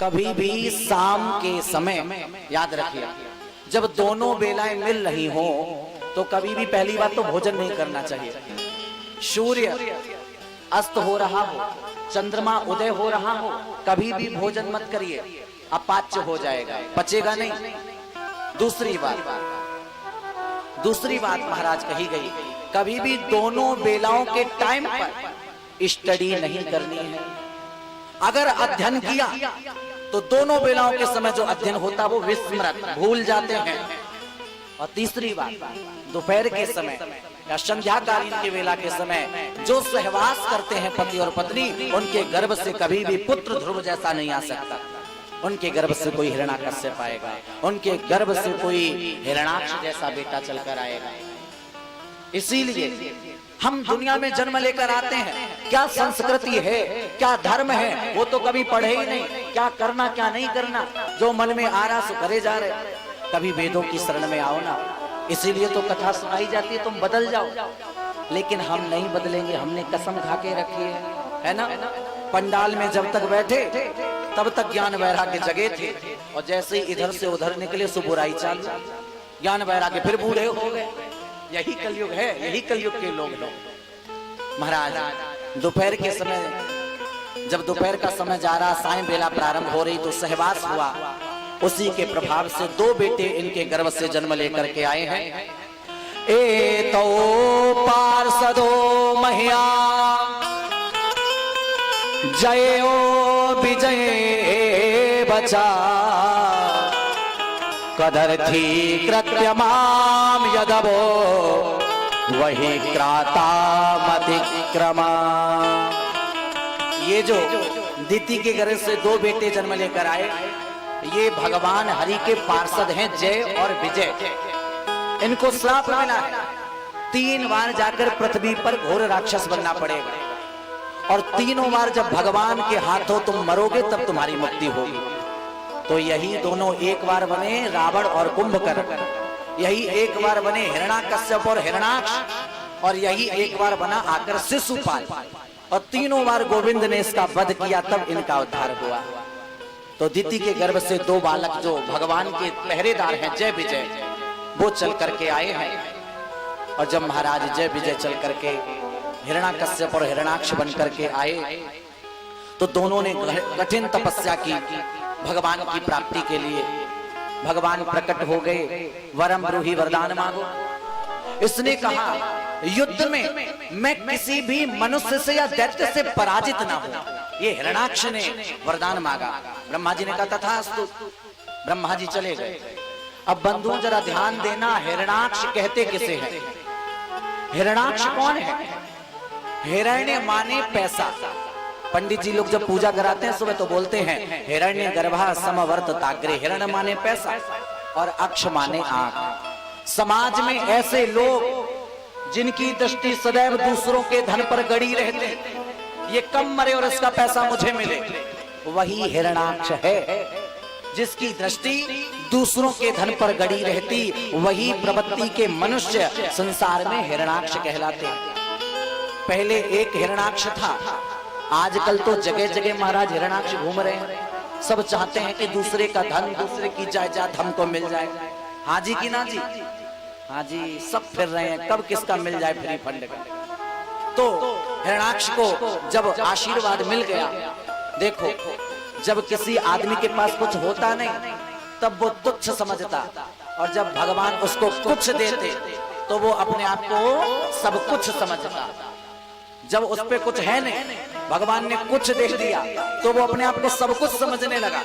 कभी भी शाम के समय याद रखिए, जब दोनों बेलाएं मिल रही हो तो कभी भी पहली बात तो भोजन नहीं करना चाहिए। सूर्य अस्त हो रहा हो, चंद्रमा उदय हो रहा हो, कभी भी भोजन मत करिए, अपाच्य हो जाएगा, पचेगा नहीं। दूसरी बात महाराज कही गई, कभी भी दोनों बेलाओं के टाइम पर स्टडी नहीं करनी है। अगर अध्ययन किया तो दोनों बेलाओं के समय जो अध्ययन होता वो विस्मृत, भूल जाते हैं। और तीसरी बात, दोपहर के समय या संध्याकालीन के वेला के समय जो सहवास करते हैं पति और पत्नी, उनके गर्भ से कभी भी पुत्र ध्रुव जैसा नहीं आ सकता। उनके गर्भ से कोई हिरण्याकश्यप आएगा, उनके गर्भ से कोई हिरण्याक्ष जैसा बेटा चलकर आएगा। इसीलिए हम दुनिया में जन्म लेकर आते हैं, क्या संस्कृति है, क्या धर्म है, वो तो कभी पढ़े ही नहीं। क्या करना क्या नहीं करना, जो मन में आ रहा सो करे जा रहे। कभी वेदों की शरण में आओ ना, इसीलिए तो कथा सुनाई जाती है, तुम बदल जाओ। लेकिन हम नहीं बदलेंगे, हमने कसम खा के रखी है ना। पंडाल में जब तक बैठे तब तक ज्ञान वैराग्य जगे थे, और जैसे ही इधर से उधर निकले सो बुराई चालू, ज्ञान वैराग्य फिर बूढ़े हो गए। यही कलयुग है, यही कलयुग के लोग। महाराज दोपहर के समय, जब दोपहर का समय जा रहा, सायं बेला प्रारंभ हो रही, तो सहवास हुआ। उसी के प्रभाव से दो बेटे इनके गर्भ से जन्म लेकर के आए हैं। ए तो पार्षदो महिया जयो विजय बचा, कदर्थी कृत्यमाम यदवो वही क्रातामतिक्रमा। ये जो दिति के गर्भ से दो बेटे जन्म लेकर आए, ये भगवान हरि के पार्षद हैं, जय और विजय। इनको श्राप मिला है, 3 बार जाकर पृथ्वी पर घोर राक्षस बनना पड़ेगा, और तीनों बार जब भगवान के हाथों तुम मरोगे तब तुम्हारी मुक्ति होगी। तो यही दोनों एक बार बने रावण और कुंभकर्ण, यही एक बार बने हिरण्याकश्यप और हिरण्याक्ष, और यही एक बार बना आकर शिशुपाल। और तीनों बार गोविंद ने इसका वध किया, तब इनका उद्धार हुआ। तो दिति के गर्भ से दो बालक जो भगवान के पहरेदार हैं, जय विजय, वो चल करके आए हैं। और जब महाराज जय विजय चल करके हिरण्याकश्यप और हिरण्याक्ष बन करके आए, तो दोनों ने कठिन तपस्या की भगवान की प्राप्ति के लिए। भगवान प्रकट हो गए, वरम ब्रूहि, वरदान मांगो। इसने कहा, युद्ध में मैं किसी भी मनुष्य से या दैत्य से पराजित ना हूं। ये हिरण्याक्ष ने वरदान मांगा, ब्रह्मा जी ने कहा तथास्तु। ब्रह्मा जी चले गए। अब बंधुओं जरा ध्यान देना, हिरण्याक्ष कहते किसे हैं? हिरण्याक्ष कौन है? हिरण्य माने पैसा। पंडित जी लोग जब पूजा कराते हैं सुबह तो बोलते हैं हिरण्य गर्भा समवर्त ताग्रे। हिरण्य माने पैसा और अक्ष माने आंख। समाज में ऐसे लोग जिनकी दृष्टि सदैव दूसरों के धन पर गड़ी रहते हैं, ये कम मरे और इसका पैसा मुझे मिले, वही हिरण्याक्ष है। जिसकी दृष्टि दूसरों के धन पर गड़ी रहती, वही प्रवृत्ति के मनुष्य संसार में हिरण्याक्ष कहलाते हैं। पहले एक हिरण्याक्ष था, आजकल तो जगह जगह महाराज हिरण्याक्ष घूम रहे हैं। सब चाहते हैं कि दूसरे का धन, दूसरे की जायदाद हमको मिल जाए। हाँ जी की ना जी? हाँ जी, सब फिर रहे हैं कब किसका मिल जाए फ्री फंड का। तो हिरण्याक्ष को जब आशीर्वाद मिल गया, देखो जब किसी आदमी के पास कुछ होता नहीं तब वो तुच्छ समझता, और जब भगवान उसको कुछ देते तो वो अपने आप को सब कुछ समझता। जब उस पे कुछ है नहीं, भगवान ने कुछ दे दिया तो वो अपने आप को सब कुछ समझने लगा।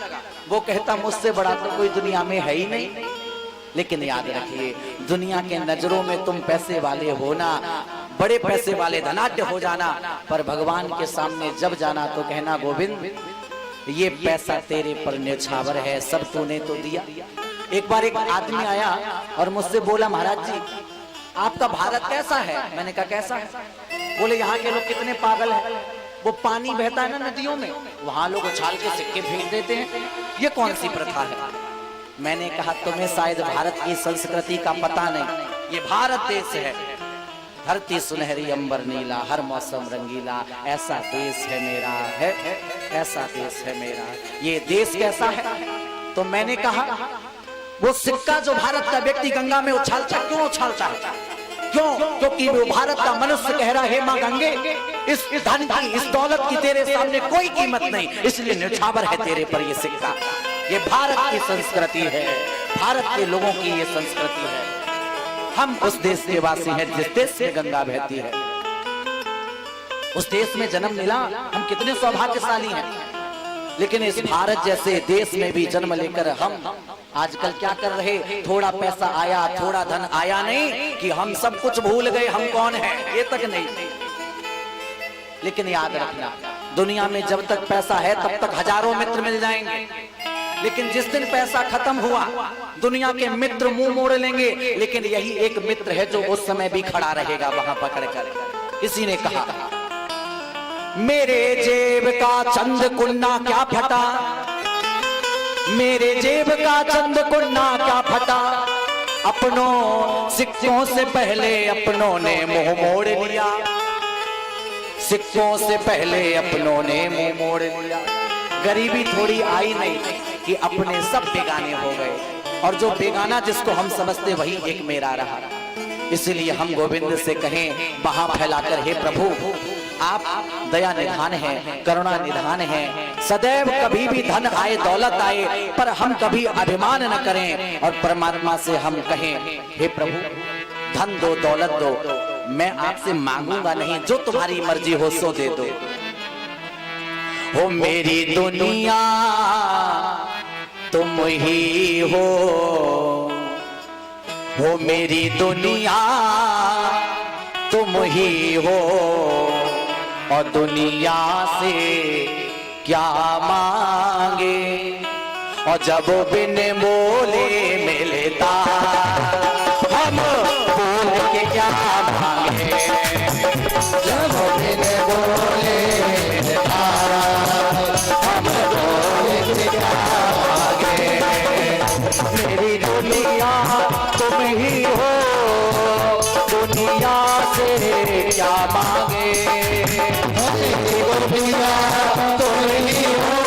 वो कहता मुझसे बड़ा तो कोई दुनिया में है ही नहीं। लेकिन याद रखिए, दुनिया के नजरों में तुम पैसे वाले होना, बड़े पैसे वाले धनाढ्य हो जाना, पर भगवान के सामने जब जाना तो कहना गोविंद ये पैसा तेरे पर न्यौछावर है, सब तूने तो दिया। एक बार एक आदमी आया और मुझसे बोला महाराज जी आपका भारत कैसा है? मैंने कहा कैसा है? बोले यहाँ के लोग कितने पागल हैं, वो पानी बहता है ना नदियों में, वहां लोग उछाल के सिक्के फेंक देते हैं, ये कौन सी प्रथा है? मैंने कहा तुम्हें शायद भारत की संस्कृति का पता नहीं, ये भारत देश है, धरती सुनहरी अंबर नीला, हर मौसम रंगीला, ऐसा देश है मेरा है। ऐसा देश है मेरा। ये देश कैसा है? तो मैंने कहा वो सिक्का जो भारत का व्यक्ति गंगा में उछालता, क्यों उछालता है? क्यों? क्योंकि वो भारत का मनुष्य कह रहा है, मां गंगे, इस धन की, इस दौलत की तेरे सामने कोई कीमत नहीं, इसलिए न्यौछावर है तेरे पर ये सिक्का। ये भारत की संस्कृति है, भारत के लोगों की ये संस्कृति है। हम उस देश के वासी हैं जिस देश में गंगा बहती है। उस देश में जन्म मिला, हम कितने सौभाग्यशाली हैं। लेकिन इस भारत जैसे देश में भी जन्म लेकर हम आजकल क्या कर रहे? थोड़ा पैसा आया, थोड़ा धन आया, नहीं कि हम सब कुछ भूल गए, हम कौन हैं ये तक नहीं। लेकिन याद रखना, दुनिया में जब तक पैसा है तब तक हजारों मित्र मिल जाएंगे, लेकिन जिस दिन पैसा खत्म हुआ दुनिया के मित्र मुंह मोड़ लेंगे, लेकिन यही एक मित्र है जो उस समय भी खड़ा रहेगा वहां पकड़कर। किसी ने कहा, मेरे जेब का चंद कुन्ना क्या फटा, मेरे जेब का चंद कुन्ना क्या फटा, अपनों सिक्कों से पहले अपनों ने मुंह मोड़ लिया, सिक्कों से पहले अपनों ने मुंह मोड़ लिया। गरीबी थोड़ी आई नहीं कि अपने सब बेगाने हो गए, और जो बेगाना जिसको हम समझते वही एक मेरा रहा। इसलिए हम गोविंद से कहें वहां फैलाकर, हे प्रभु आप दया निधान है, करुणा निधान है, सदैव कभी भी धन आए दौलत आए पर हम कभी अभिमान न करें, और परमात्मा से हम कहें, हे प्रभु धन दो, दौलत दो, मैं आपसे मांगूंगा नहीं, जो तुम्हारी मर्जी हो सो दे दो। हो मेरी दुनिया तुम ही हो मेरी दुनिया तुम ही हो, और दुनिया से क्या मांगे, और जब बिन बोले मिलता हम बोल के क्या मांगे, जब बिन बोले मिलता हम बोल के क्या मांगे। मेरी दुनिया तुम ही हो, दुनिया से क्या मांगे, दुनिया तुम ही हो,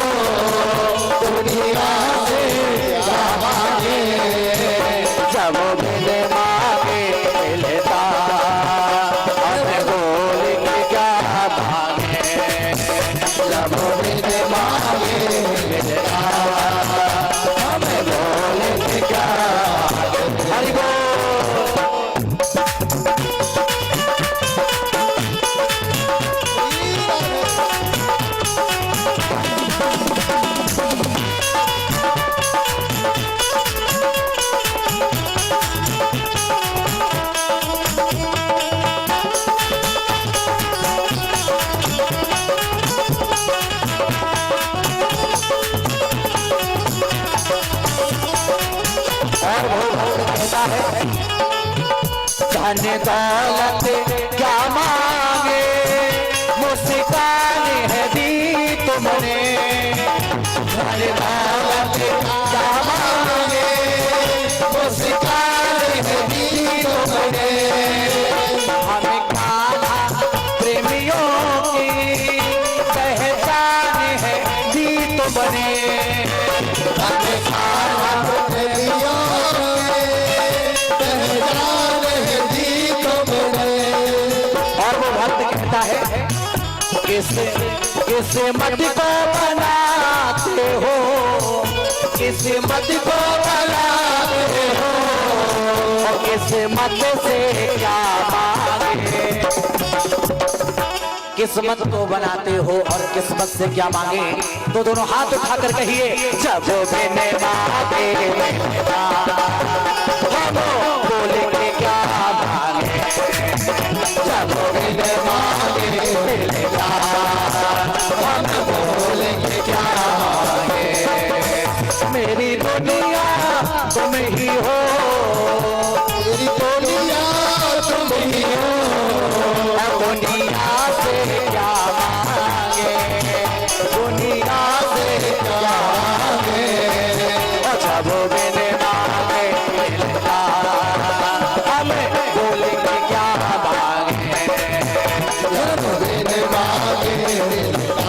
दुनिया से क्या मांगे, जब बिन मांगे मिलता हम बोल के क्या मांगे, जब बिन मांगे मिलता हम बोल के क्या मांगे। हरि बोल। धन दौलत क्या मांगे, मुस्कान है दी तुमने, धन दौलत क्या मांगे, मुस्कान है दी तुमने, हमें कान्हा प्रेमियों की पहचान है दी तुमने, हमें कान्हा प्रेमियों किस्मत को बनाते हो, किस्मत को बनाते हो, और किस्मत से क्या मांगे, किस्मत को बनाते हो और किस्मत से क्या मांगे। तो दोनों हाथ उठाकर कहिए, जब मैंने मांगे हम बोले के क्या मांगे, जब मैंने मांगे मिलेगा हम बोलेंगे क्या मांगे। मेरी दुनिया तुम ही हो, मेरी दुनिया तुम ही हो, दुनिया से क्या मांगे, दुनिया से क्या मांगे, जब मैंने मांगे मिलता हमें बोलेंगे क्या मांगे, जब मैंने मांगे मिलता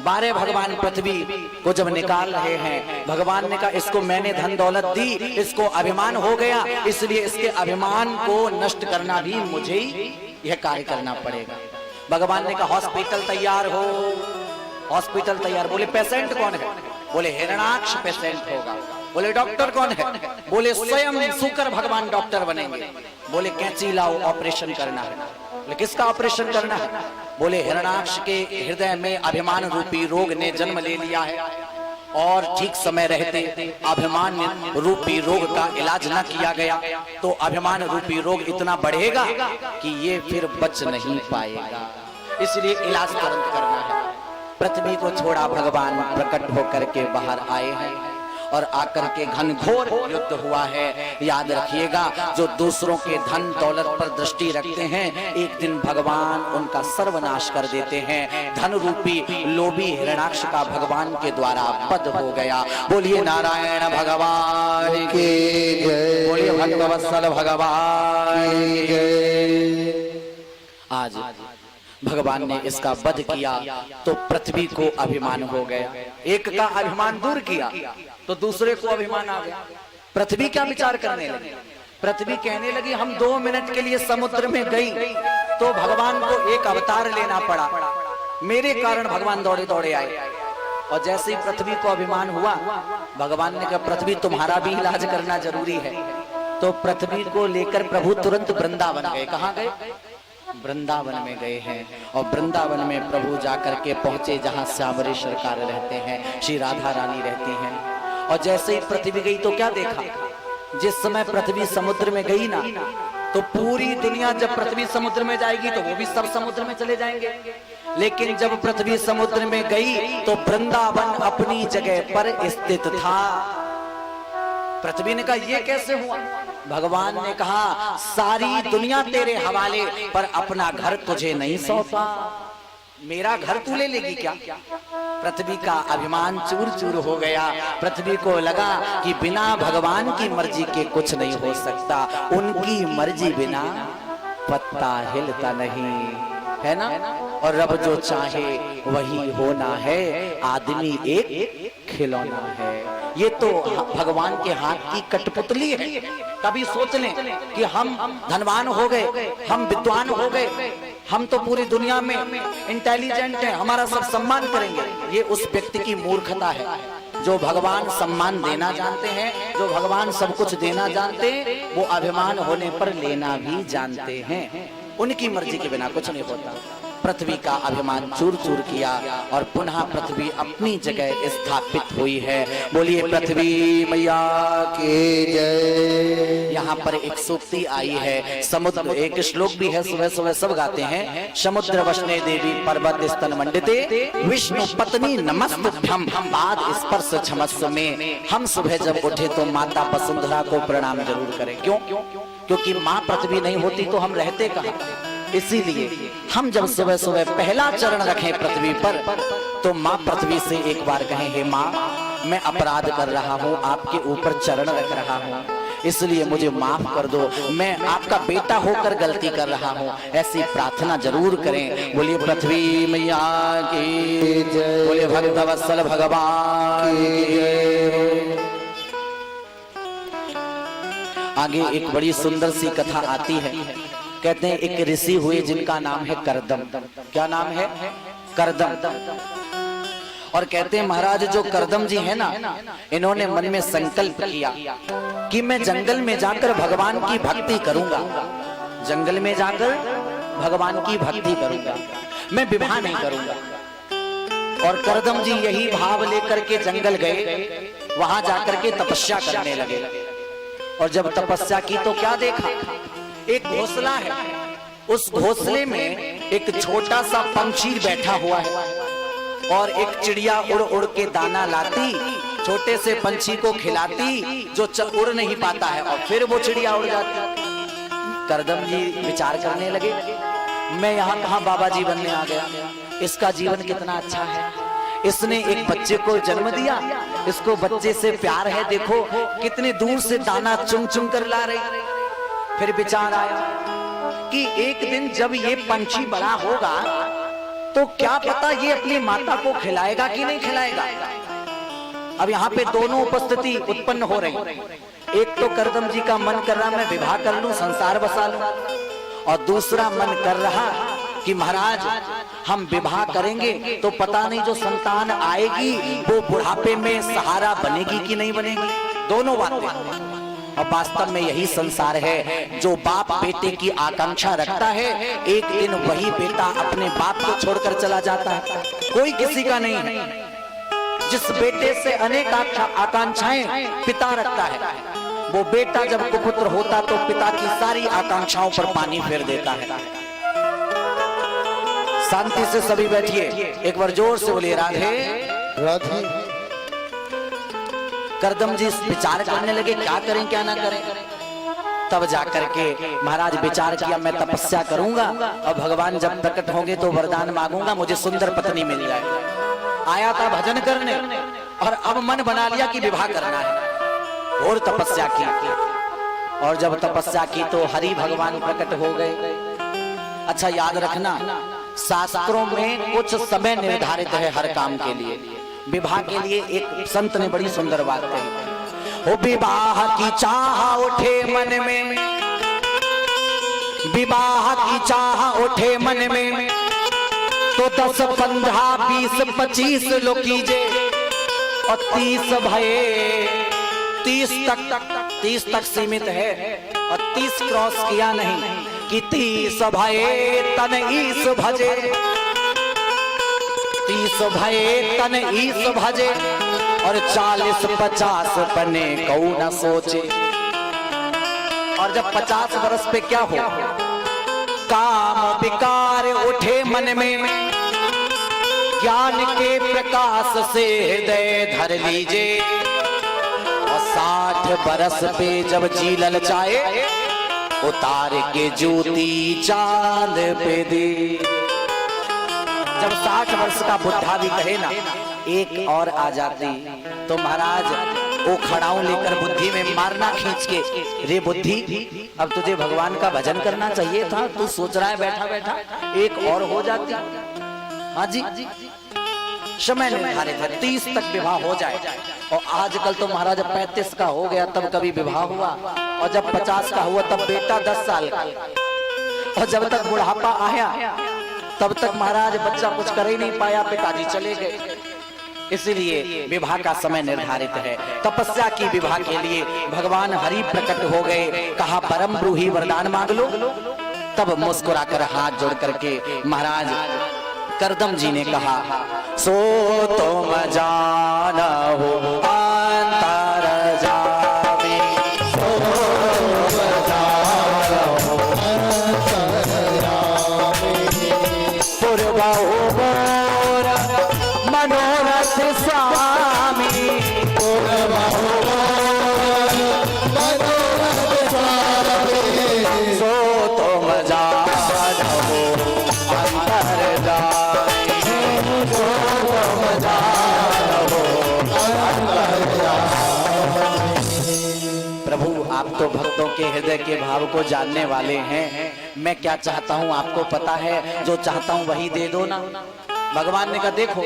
12 भगवान पृथ्वी को जब निकाल रहे हैं, भगवान ने कहा इसको मैंने धन दौलत दी, इसको अभिमान हो गया, इसलिए इसके अभिमान को नष्ट करना भी मुझे ही यह कार्य करना पड़ेगा। भगवान ने कहा हॉस्पिटल तैयार हो, हॉस्पिटल तैयार। बोले पेशेंट कौन है? बोले हिरणाक्ष पेशेंट होगा। बोले डॉक्टर कौन है? बोले स्वयं शुक्र भगवान डॉक्टर बनेंगे। बोले कैंची लाओ, ऑपरेशन करना है। बोले किसका ऑपरेशन करना है? बोले हिरणाक्ष के हृदय में अभिमान रूपी रोग ने जन्म ले लिया है और ठीक समय रहते अभिमान रूपी रोग का इलाज न किया गया तो अभिमान रूपी रोग इतना बढ़ेगा कि ये फिर बच नहीं पाएगा, इसलिए इलाज तुरंत करना है। पृथ्वी को छोड़ा भगवान प्रकट होकर के बाहर आए हैं और आकर के घनघोर युद्ध हुआ है। याद रखिएगा, जो दूसरों के धन दौलत पर दृष्टि रखते हैं, एक दिन भगवान उनका सर्वनाश कर देते हैं। धन रूपी लोभी हिरणाक्ष का भगवान के द्वारा वध हो गया। बोलिए नारायण भगवान की जय, बोलिए भक्तवत्सल भगवान की जय। आज भगवान ने इसका वध किया तो पृथ्वी को अभिमान हो गया। एक का अभिमान दूर किया तो दूसरे को अभिमान आ गया। पृथ्वी क्या विचार करने लगी? पृथ्वी कहने लगी हम 2 मिनट के लिए समुद्र में गई तो भगवान को एक अवतार लेना पड़ा, मेरे कारण भगवान दौड़े दौड़े आए। और जैसे ही पृथ्वी को अभिमान हुआ, भगवान ने कहा पृथ्वी तुम्हारा भी इलाज करना जरूरी है। तो पृथ्वी को लेकर प्रभु तुरंत वृंदावन गए। कहाँ गए? वृंदावन में गए हैं। और वृंदावन में प्रभु जाकर के पहुंचे जहां श्यामरी सरकार रहते हैं, श्री राधा रानी रहती हैं। और जैसे ही पृथ्वी गई तो क्या देखा? जिस समय पृथ्वी समुद्र में गई ना, तो पूरी दुनिया जब पृथ्वी समुद्र में जाएगी तो वो भी सब समुद्र में चले जाएंगे। लेकिन जब पृथ्वी समुद्र में गई तो वृंदावन अपनी जगह पर स्थित था। पृथ्वी ने कहा ये कैसे हुआ? भगवान ने कहा सारी दुनिया तेरे हवाले पर अपना घर तुझे नहीं सौंपा, मेरा घर तू ले लेगी क्या? पृथ्वी का अभिमान चूर चूर हो गया। पृथ्वी को लगा कि बिना भगवान की मर्जी के कुछ नहीं हो सकता, उनकी मर्जी बिना पत्ता हिलता नहीं, है ना। और रब जो चाहे वही होना है, आदमी एक खिलौना है। ये तो भगवान के हाथ की कठपुतली है। कभी सोच लें कि हम धनवान हो गए, हम विद्वान हो गए, हम तो पूरी दुनिया में इंटेलिजेंट हैं, हमारा सब सम्मान करेंगे। ये उस व्यक्ति की मूर्खता है जो भगवान सम्मान देना जानते हैं, जो भगवान सब कुछ देना जानते हैं, वो अभिमान होने पर लेना भी जानते हैं। उनकी मर्जी के बिना कुछ नहीं होता। पृथ्वी का अभिमान चूर चूर किया और पुनः पृथ्वी अपनी जगह स्थापित हुई है। बोलिए पृथ्वी मैया की जय। यहाँ पर एक सूक्ति आई है, समुद्र, एक श्लोक भी है, सुबह सुबह सब गाते हैं। समुद्र वशने देवी पर्वत स्तन मंडिते विष्णु पत्नी नमस्तुभ्यम बाद स्पर्श क्षमस्व में। हम सुबह जब उठे तो माता वसुंधरा को प्रणाम जरूर करें। क्यों? क्योंकि माँ पृथ्वी नहीं होती तो हम रहते कहाँ। इसीलिए हम जब सुबह सुबह पहला चरण रखें पृथ्वी पर तो माँ पृथ्वी से एक बार कहें, हे माँ मैं अपराध कर रहा हूँ, आपके ऊपर चरण रख रहा हूँ, इसलिए मुझे माफ कर दो, मैं आपका बेटा होकर गलती कर रहा हूँ। ऐसी प्रार्थना जरूर करें। बोलिए पृथ्वी मैया की जय, बोलिए भक्तवत्सल भगवान की जय। आगे एक बड़ी सुंदर सी कथा आती है। कहते हैं एक ऋषि हुए जिनका नाम है करदम। क्या नाम है? करदम। और कहते हैं महाराज जो करदम जी है ना, इन्होंने मन में संकल्प किया कि मैं जंगल में जाकर भगवान की भक्ति करूंगा, जंगल में जाकर भगवान की भक्ति करूंगा, मैं विवाह नहीं करूंगा। और करदम जी यही भाव लेकर के जंगल गए, वहां जाकर के तपस्या करने लगे। और जब तपस्या की तो क्या देखा? एक घोंसला है, उस घोंसले में एक छोटा सा पंछी बैठा हुआ है और एक चिड़िया उड़ उड़ के दाना लाती, छोटे से पंछी को खिलाती जो उड़ नहीं पाता है, और फिर वो चिड़िया उड़ जाती। करदम जी विचार करने लगे, मैं यहाँ कहाँ बाबा जी बनने आ गया, इसका जीवन कितना अच्छा है, इसने एक बच्चे को जन्म दिया, इसको बच्चे से प्यार है, देखो कितने दूर से दाना चुन चुन कर ला रही। फिर विचार आया कि एक दिन जब ये पंछी बड़ा होगा तो क्या पता ये अपनी माता को खिलाएगा कि नहीं खिलाएगा। अब यहाँ पे दोनों उपस्थिति उत्पन्न हो रही। एक तो करदम जी का मन कर रहा मैं विवाह कर लूं, संसार बसा लूं, और दूसरा मन कर रहा कि महाराज हम विवाह करेंगे तो पता नहीं जो संतान आएगी वो बुढ़ापे में सहारा बनेगी कि नहीं बनेगी। दोनों बातें। और वास्तव में यही संसार है। जो बाप बेटे की आकांक्षा रखता है, एक दिन वही बेटा अपने बाप को छोड़कर चला जाता है, कोई किसी का नहीं है। जिस बेटे से अनेक आकांक्षाएं पिता रखता है, वो बेटा जब कुपुत्र होता तो पिता की सारी आकांक्षाओं पर पानी फेर देता है। शांति से सभी बैठिए, एक बार जोर से बोलिए राधे राधे। करदम जी विचार करने लगे क्या करें क्या ना करें। तब जाकर के महाराज विचार किया मैं तपस्या करूंगा और भगवान जब प्रकट होंगे तो वरदान मांगूंगा, मुझे सुंदर पत्नी मिल जाए। आया था भजन करने और अब मन बना लिया कि विवाह करना है और तपस्या की। और जब तपस्या की तो हरि भगवान प्रकट हो गए। अच्छा याद रखना, शास्त्रों में कुछ समय निर्धारित है हर काम के लिए। विवाह के लिए एक संत ने बड़ी सुंदर बात कही, ओ विवाह की चाह उठे मन में, विवाह की चाह उठे मन में, तो 10, 15, 20, 25 लो कीजे और 30 भये। 30 तक सीमित है और 30 क्रॉस किया नहीं कि 30 भये तन ईस भजे, 30 भये तन ईस भजे और 40, 50 बने कऊ न सोचे। और जब 50 वर्ष पे क्या हो, काम विकार उठे मन में, ज्ञान के प्रकाश से हृदय धर लीजे। और 60 बरस पे जब जी ललचाए, उतार के ज्योति चांद पे दे। जब 60 वर्ष का बुढ़ा भी कहे ना एक और आ जाती, तो महाराज वो खड़ाऊ लेकर बुद्धि में मारना खींच के, रे बुद्धि अब तुझे भगवान का भजन करना चाहिए था, तू सोच रहा है बैठा बैठा एक और हो जाती। हाँ जी, समय निर्धारित है 30 तक विवाह हो जाए। और आजकल तो महाराज 35 का हो गया तब कभी विवाह हुआ, और जब 50 का हुआ तब बेटा 10 साल का, और जब तक बुढ़ापा आया तब तक महाराज बच्चा कुछ कर ही नहीं पाया, पिताजी चले गए। इसलिए विवाह का समय निर्धारित है। तपस्या की विवाह के लिए भगवान हरि प्रकट हो गए। कहा परम ब्रूही वरदान मांग लो। तब मुस्कुराकर हाथ जोड़ करके महाराज करदम जी ने कहा, सो तुम जानो अंतर जामे, सो तुम जानो अंतर जामे, पूर्वहु मोर मनोरथ स्वामी, पूर्वहु मोर मनोरथ स्वामी, सो तुम जानो अंतर जामे, सो तुम जानो अंतर जामे। प्रभु आप तो भक्तों के हृदय के भाव को जानने वाले हैं। मैं क्या चाहता हूँ आपको पता है, जो चाहता हूँ वही दे दो ना। भगवान ने कहा देखो,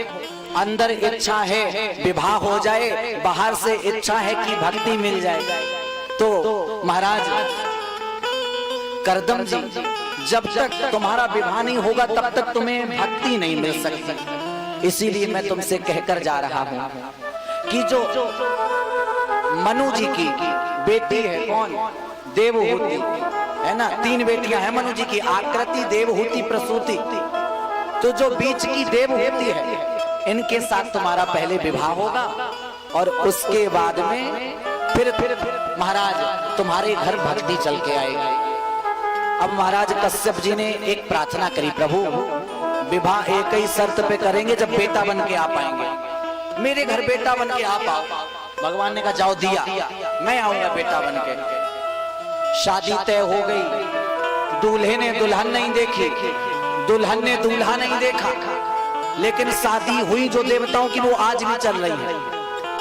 अंदर इच्छा है विवाह हो जाए, बाहर से इच्छा है कि भक्ति मिल जाए। तो महाराज करदम जी, जब तक तुम्हारा विवाह नहीं होगा तब तक तुम्हें भक्ति नहीं मिल सकती। इसीलिए मैं तुमसे कहकर जा रहा हूं कि जो मनु जी की बेटी है, कौन, देवहूति है ना, 3 बेटियां हैं मनु जी की, आकृति, देवहूति, प्रसूति। तो जो बीच की देवहूति है, इनके साथ तुम्हारा पहले विवाह होगा और उसके बाद में फिर महाराज तुम्हारे घर भक्ति चल के आएगी। अब महाराज कश्यप जी ने एक प्रार्थना करी, प्रभु विवाह एक ही शर्त पे करेंगे जब बेटा बन के आ पाएंगे, मेरे घर बेटा बन के आ पाओ। भगवान ने कहा जाओ दिया, मैं आऊंगा बेटा बन के। शादी तय हो गई, दूल्हे ने दुल्हन नहीं देखी, दुल्हन ने दूल्हा नहीं देखा, लेकिन शादी हुई जो देवताओं की वो आज भी चल रही है।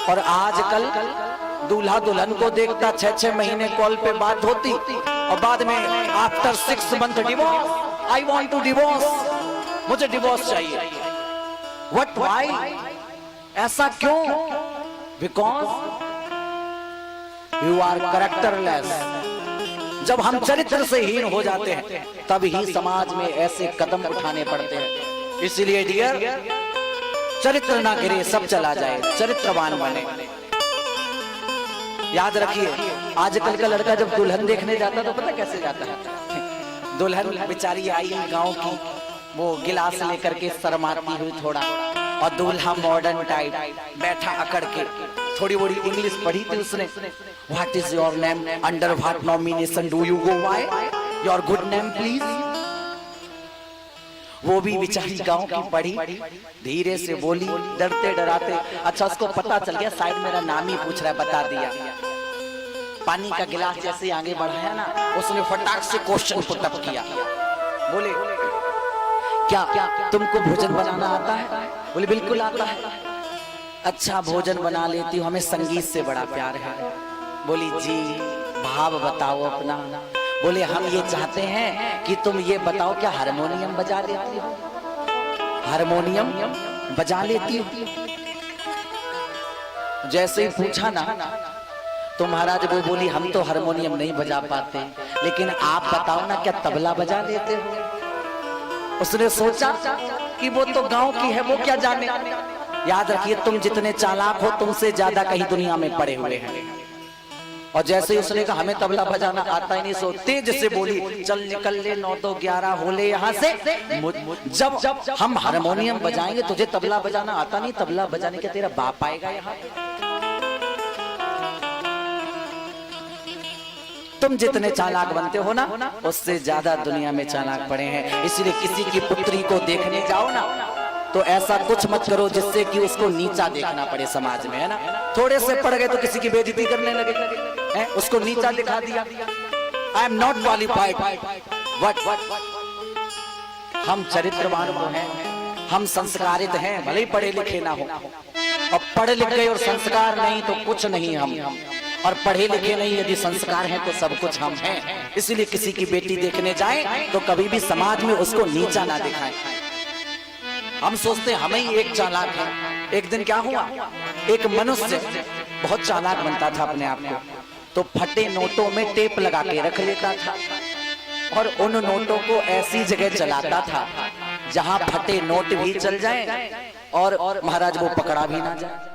और आजकल दूल्हा दुल्हन को देखता, 6-6 महीने कॉल पे बात होती और बाद में after 6 month divorce, I want to divorce. मुझे डिवोर्स चाहिए। व्हाट, व्हाई, ऐसा क्यों? Because you are characterless. जब हम चरित्र से हीन हो जाते हैं तब ही समाज में ऐसे कदम उठाने पड़ते हैं। इसलिए डियर, चरित्र ना गिरे सब चला जाए, चरित्रवान बने। याद रखिए, आजकल का लड़का जब दुल्हन देखने जाता तो पता कैसे जाता है? दुल्हन बेचारी आई गांव की, वो गिलास लेकर के शर्माती हुई थोड़ा, और दूल्हा मॉडर्न टाइप बैठा अकड़ के, थोड़ी बड़ी इंग्लिश पढ़ी थी उसने। What is your name, under what nomination do you go, why your good name please. वो भी बेचारी गांव की पढ़ी, धीरे से बोली, डरते डराते। अच्छा, उसको पता चल गया शायद मेरा नाम ही पूछ रहा है, बता दिया। पानी का गिलास जैसे आगे बढ़ाया ना, उसने फटाक से क्वेश्चन पुटअप किया। बोले, क्या तुमको भोजन बनाना आता है? बोले, बिल्कुल आता है। अच्छा, भोजन बना लेती हूँ, हमें संगीत से बड़ा प्यार है। बोली, जी भाव बताओ अपना। बोले, हम ये चाहते हैं कि तुम ये बताओ, क्या हारमोनियम बजा लेती हो? हारमोनियम बजा लेती हो? जैसे ही पूछा ना तो महाराज वो बोली, हम तो हारमोनियम नहीं बजा पाते, लेकिन आप बताओ ना, क्या तबला बजा लेते हो? उसने सोचा कि वो तो गांव की है, वो क्या जाने। याद रखिए, तुम जितने चालाक हो, तुमसे ज्यादा कहीं दुनिया में पड़े हुए हैं। और जैसे ही उसने कहा हमें तबला बजाना आता ही नहीं, सो तेज से बोली, चल निकल ले, 9 तो 11 हो ले यहाँ से। जब हम हारमोनियम बजाएंगे, तुझे तबला बजाना आता नहीं, तबला बजाने के तेरा बाप आएगा यहाँ। तुम जितने चालाक बनते हो ना, उससे ज्यादा दुनिया में चालाक पड़े हैं। इसलिए किसी की पुत्री को देखने जाओ ना, तो ऐसा कुछ मत करो जिससे कि उसको नीचा देखना पड़े समाज में, है ना। थोड़े से पड़ गए तो किसी की बेइज्जती करने लगे, हैं? उसको नीचा दिखा दिया। I am not qualified. What, हम चरित्रवान हैं, हम संस्कारित हैं, भले ही पढ़े लिखे ना हो। और पढ़े लिख गए और संस्कार नहीं तो कुछ नहीं हम, और पढ़े लिखे नहीं यदि संस्कार हैं तो सब कुछ हम हैं। इसलिए किसी की बेटी देखने जाएं तो कभी भी समाज में उसको नीचा ना दिखाएं। हम सोचते हैं हमें ही एक चालाक है। एक दिन क्या हुआ, एक मनुष्य बहुत चालाक बनता था अपने आप को, तो फटे नोटों में टेप लगा के रख लेता था, और उन नोटों को ऐसी जगह चलाता था जहां फटे नोट भी चल जाएं और महाराज वो पकड़ा भी ना जाए।